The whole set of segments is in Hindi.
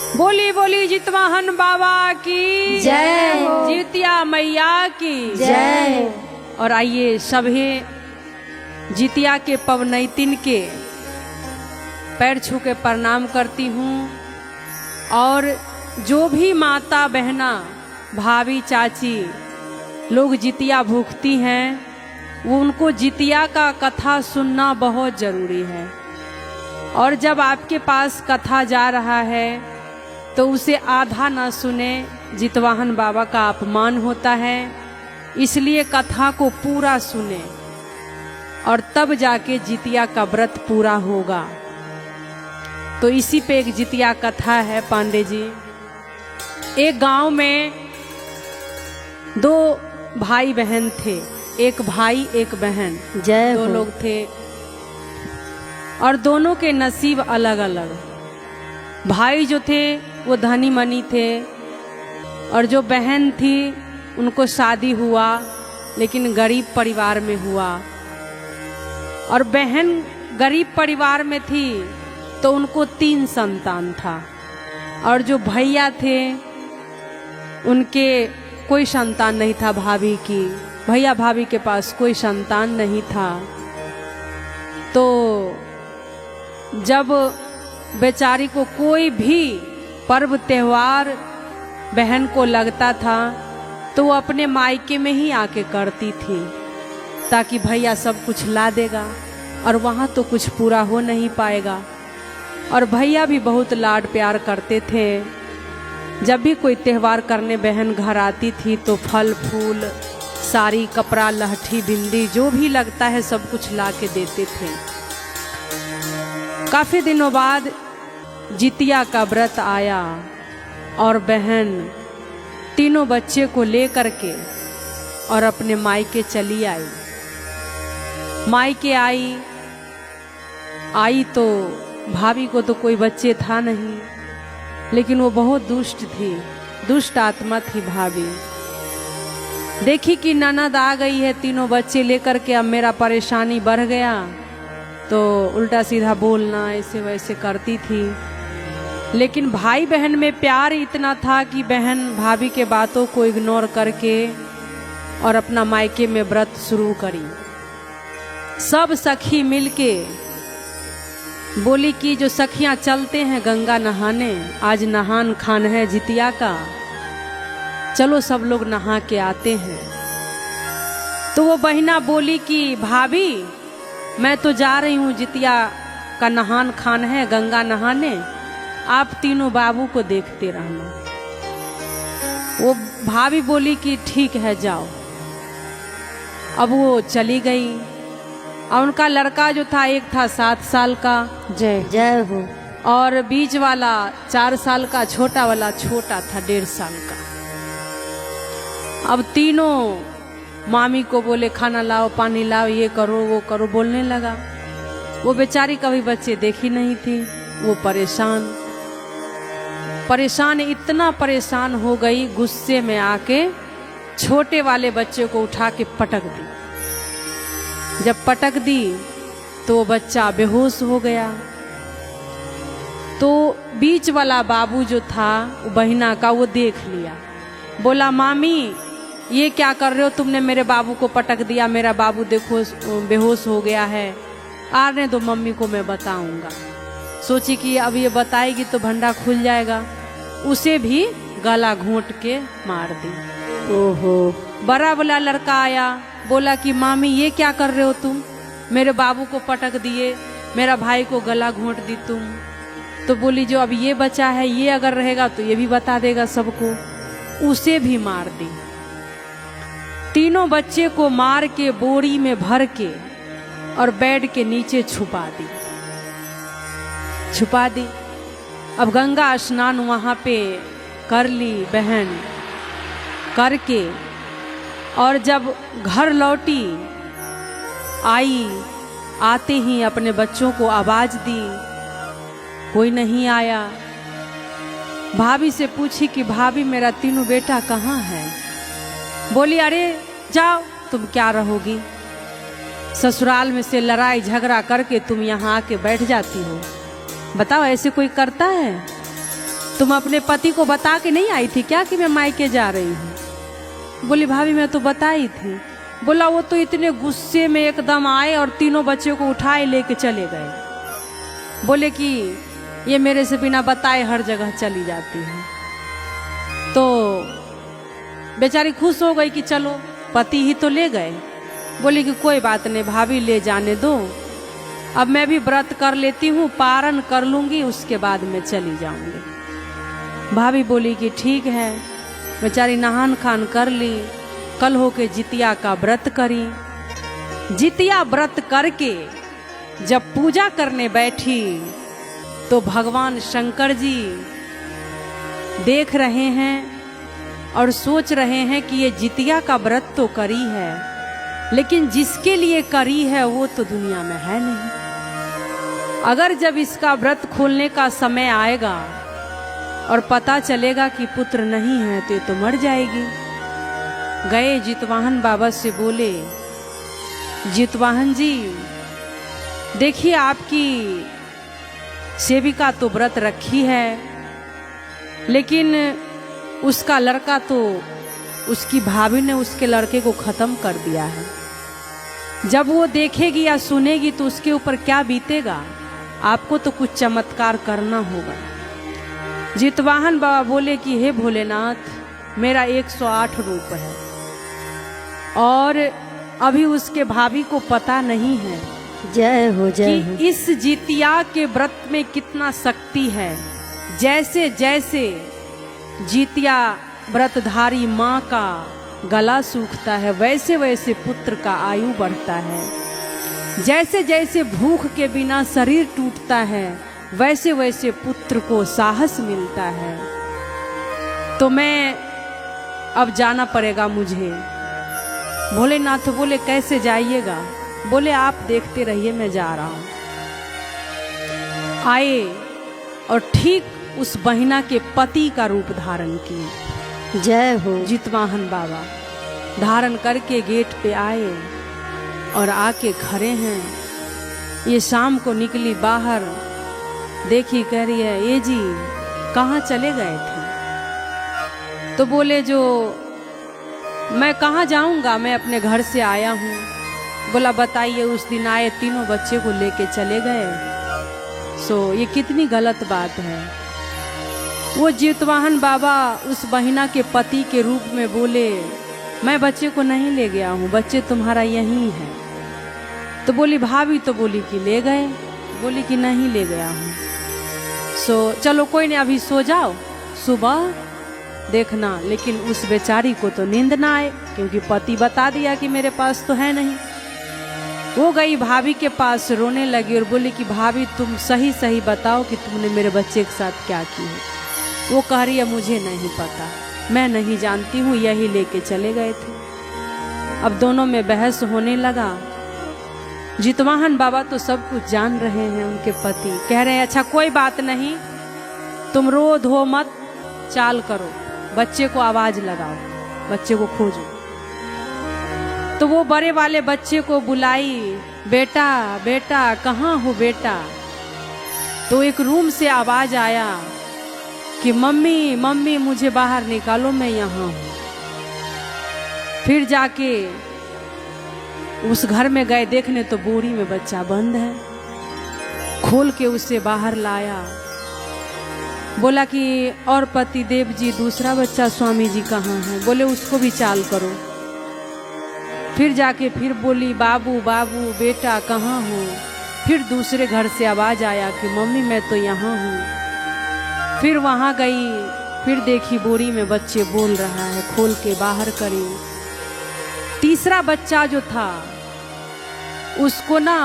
बोली बोली जितवाहन बाबा की जय हो। जितिया मैया की जय। और आइए सभी जितिया के पवनैतिन के पैर छू के प्रणाम करती हूँ। और जो भी माता बहना भाभी चाची लोग जितिया भूखती हैं वो उनको जितिया का कथा सुनना बहुत ज़रूरी है। और जब आपके पास कथा जा रहा है तो उसे आधा ना सुने, जितवाहन बाबा का अपमान होता है। इसलिए कथा को पूरा सुने और तब जाके जितिया का व्रत पूरा होगा। तो इसी पे एक जितिया कथा है पांडे जी। एक गांव में दो भाई बहन थे, एक भाई एक बहन, जय दो हो। लोग थे और दोनों के नसीब अलग अलग। भाई जो थे वो धनी मनी थे और जो बहन थी उनको शादी हुआ लेकिन गरीब परिवार में हुआ। और बहन गरीब परिवार में थी तो उनको 3 संतान था और जो भैया थे उनके कोई संतान नहीं था। भाभी की भैया भाभी के पास कोई संतान नहीं था। तो जब बेचारी को कोई भी पर्व त्योहार बहन को लगता था तो वो अपने मायके में ही आके करती थी ताकि भैया सब कुछ ला देगा और वहाँ तो कुछ पूरा हो नहीं पाएगा। और भैया भी बहुत लाड प्यार करते थे। जब भी कोई त्योहार करने बहन घर आती थी तो फल फूल साड़ी कपड़ा लहठी बिंदी जो भी लगता है सब कुछ ला के देते थे। काफ़ी दिनों बाद जितिया का व्रत आया और बहन तीनों बच्चे को लेकर के और अपने मायके चली आई। मायके आई तो भाभी को तो कोई बच्चे था नहीं, लेकिन वो बहुत दुष्ट थी, दुष्ट आत्मा थी भाभी। देखी कि ननद आ गई है तीनों बच्चे लेकर के, अब मेरा परेशानी बढ़ गया, तो उल्टा सीधा बोलना ऐसे वैसे करती थी। लेकिन भाई बहन में प्यार इतना था कि बहन भाभी के बातों को इग्नोर करके और अपना मायके में व्रत शुरू करी। सब सखी मिलके बोली कि जो सखियां चलते हैं गंगा नहाने, आज नहान खान है जितिया का, चलो सब लोग नहा के आते हैं। तो वो बहिना बोली कि भाभी मैं तो जा रही हूँ, जितिया का नहान खान है गंगा नहाने, आप तीनों बाबू को देखते रहना। वो भाभी बोली कि ठीक है जाओ। अब वो चली गई और उनका लड़का जो था एक था 7 साल का, जय जय हो। और बीच वाला 4 साल का, छोटा वाला छोटा था 1.5 साल का। अब तीनों मामी को बोले खाना लाओ पानी लाओ ये करो वो करो, बोलने लगा। वो बेचारी कभी बच्चे देखी नहीं थी, वो परेशान इतना परेशान हो गई, गुस्से में आके छोटे वाले बच्चे को उठा के पटक दी। जब पटक दी तो वो बच्चा बेहोश हो गया। तो बीच वाला बाबू जो था वो बहिना का, वो देख लिया, बोला मामी ये क्या कर रहे हो, तुमने मेरे बाबू को पटक दिया, मेरा बाबू देखो बेहोश हो गया है, आने दो मम्मी को मैं बताऊंगा। सोची कि अब ये बताएगी तो भंडा खुल जाएगा, उसे भी गला घोंट के मार दी। ओहो। बड़ा वाला लड़का आया, बोला कि मामी ये क्या कर रहे हो तुम, मेरे बाबू को पटक दिए, मेरा भाई को गला घोंट दी तुम। तो बोली जो अब ये बचा है ये अगर रहेगा तो ये भी बता देगा सबको, उसे भी मार दी। तीनों बच्चे को मार के बोरी में भर के और बेड के नीचे छुपा दी। अब गंगा स्नान वहाँ पे कर ली बहन करके, और जब घर लौटी आते ही अपने बच्चों को आवाज दी, कोई नहीं आया। भाभी से पूछी कि भाभी मेरा तीनों बेटा कहाँ है। बोली अरे जाओ तुम क्या रहोगी, ससुराल में से लड़ाई झगड़ा करके तुम यहाँ आके बैठ जाती हो, बताओ ऐसे कोई करता है। तुम अपने पति को बता के नहीं आई थी क्या कि मैं मायके जा रही हूँ? बोली भाभी मैं तो बताई थी। बोला वो तो इतने गुस्से में एकदम आए और तीनों बच्चों को उठाए लेके चले गए। बोले कि ये मेरे से बिना बताए हर जगह चली जाती है। तो बेचारी खुश हो गई कि चलो पति ही तो ले गए। बोली कि कोई बात नहीं भाभी, ले जाने दो, अब मैं भी व्रत कर लेती हूँ, पारण कर लूँगी, उसके बाद मैं चली जाऊँगी। भाभी बोली कि ठीक है। बेचारी नहान खान कर ली, कल होके जितिया का व्रत करी। जितिया व्रत करके जब पूजा करने बैठी तो भगवान शंकर जी देख रहे हैं और सोच रहे हैं कि ये जितिया का व्रत तो करी है, लेकिन जिसके लिए करी है वो तो दुनिया में है नहीं। अगर जब इसका व्रत खोलने का समय आएगा और पता चलेगा कि पुत्र नहीं है तो ये तो मर जाएगी। गए जितवाहन बाबा से बोले, जितवाहन जी देखिए आपकी सेविका तो व्रत रखी है, लेकिन उसका लड़का तो, उसकी भाभी ने उसके लड़के को खत्म कर दिया है। जब वो देखेगी या सुनेगी तो उसके ऊपर क्या बीतेगा? आपको तो कुछ चमत्कार करना होगा। जितवाहन बाबा बोले कि हे भोलेनाथ, मेरा 108 रूप है और अभी उसके भाभी को पता नहीं है जय हो जय हो। कि इस जितिया के व्रत में कितना शक्ति है। जैसे जैसे जितिया व्रतधारी माँ का गला सूखता है, वैसे वैसे पुत्र का आयु बढ़ता है। जैसे जैसे भूख के बिना शरीर टूटता है, वैसे वैसे पुत्र को साहस मिलता है। तो मैं अब जाना पड़ेगा मुझे। भोलेनाथ बोले कैसे जाइएगा? बोले आप देखते रहिए, मैं जा रहा हूँ। आए और ठीक उस बहिना के पति का रूप धारण किए। जय हो। जितवाहन बाबा धारण करके गेट पे आए और आके खड़े हैं। ये शाम को निकली बाहर, देखी कह रही है, ये जी कहाँ चले गए थे? तो बोले जो मैं कहाँ जाऊंगा, मैं अपने घर से आया हूँ। बोला बताइए, उस दिन आए तीनों बच्चे को लेके चले गए। सो ये कितनी गलत बात है। वो जितवाहन बाबा उस बहिना के पति के रूप में बोले, मैं बच्चे को नहीं ले गया हूँ, बच्चे तुम्हारा यहीं है। तो बोली भाभी तो बोली कि ले गए, बोली कि नहीं ले गया हूँ। सो चलो कोई नहीं, अभी सो जाओ, सुबह देखना। लेकिन उस बेचारी को तो नींद ना आए, क्योंकि पति बता दिया कि मेरे पास तो है नहीं। वो गई भाभी के पास, रोने लगी और बोली कि भाभी तुम सही सही बताओ कि तुमने मेरे बच्चे के साथ क्या किया। वो कह रही है मुझे नहीं पता, मैं नहीं जानती हूँ, यही लेके चले गए थे। अब दोनों में बहस होने लगा। जितवाहन बाबा तो सब कुछ जान रहे हैं, उनके पति कह रहे हैं अच्छा कोई बात नहीं, तुम रो धो मत, चाल करो, बच्चे को आवाज लगाओ, बच्चे को खोजो। तो वो बड़े वाले बच्चे को बुलाई, बेटा बेटा कहाँ हो बेटा? तो एक रूम से आवाज आया कि मम्मी मम्मी मुझे बाहर निकालो, मैं यहाँ हूँ। फिर जाके उस घर में गए देखने तो बोरी में बच्चा बंद है। खोल के उसे बाहर लाया, बोला कि और पति देव जी दूसरा बच्चा स्वामी जी कहाँ है? बोले उसको भी चाल करो। फिर जाके फिर बोली बाबू बाबू बेटा कहाँ हो? फिर दूसरे घर से आवाज आया कि मम्मी मैं तो यहाँ हूँ। फिर वहाँ गई, फिर देखी बोरी में बच्चे बोल रहा है, खोल के बाहर करी। तीसरा बच्चा जो था उसको ना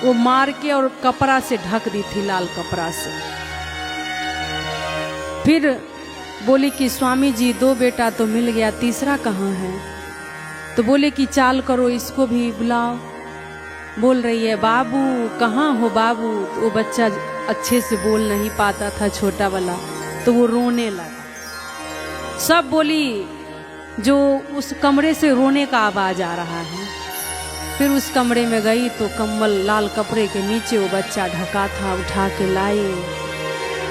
वो मार के और कपड़ा से ढक दी थी, लाल कपड़ा से। फिर बोली कि स्वामी जी दो बेटा तो मिल गया, तीसरा कहाँ है? तो बोले कि चाल करो, इसको भी बुलाओ। बोल रही है बाबू कहाँ हो बाबू? तो वो बच्चा अच्छे से बोल नहीं पाता था, छोटा वाला, तो वो रोने लगा। सब बोली जो उस कमरे से रोने का आवाज आ रहा है। फिर उस कमरे में गई तो कम्बल लाल कपड़े के नीचे वो बच्चा ढका था, उठा के लाई।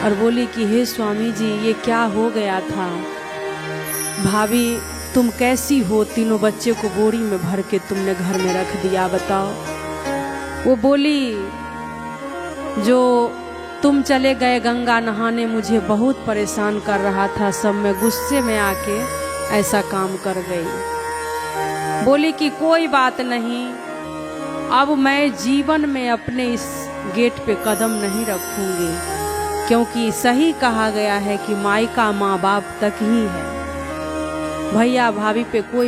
और बोली कि हे स्वामी जी ये क्या हो गया था। भाभी तुम कैसी हो, तीनों बच्चे को बोरी में भर के तुमने घर में रख दिया, बताओ। वो बोली जो तुम चले गए गंगा नहाने, मुझे बहुत परेशान कर रहा था, सब मैं गुस्से में आके ऐसा काम कर गई। बोली कि कोई बात नहीं, अब मैं जीवन में अपने इस गेट पे कदम नहीं रखूंगी, क्योंकि सही कहा गया है कि मायका माँ बाप तक ही है। भैया भाभी पे कोई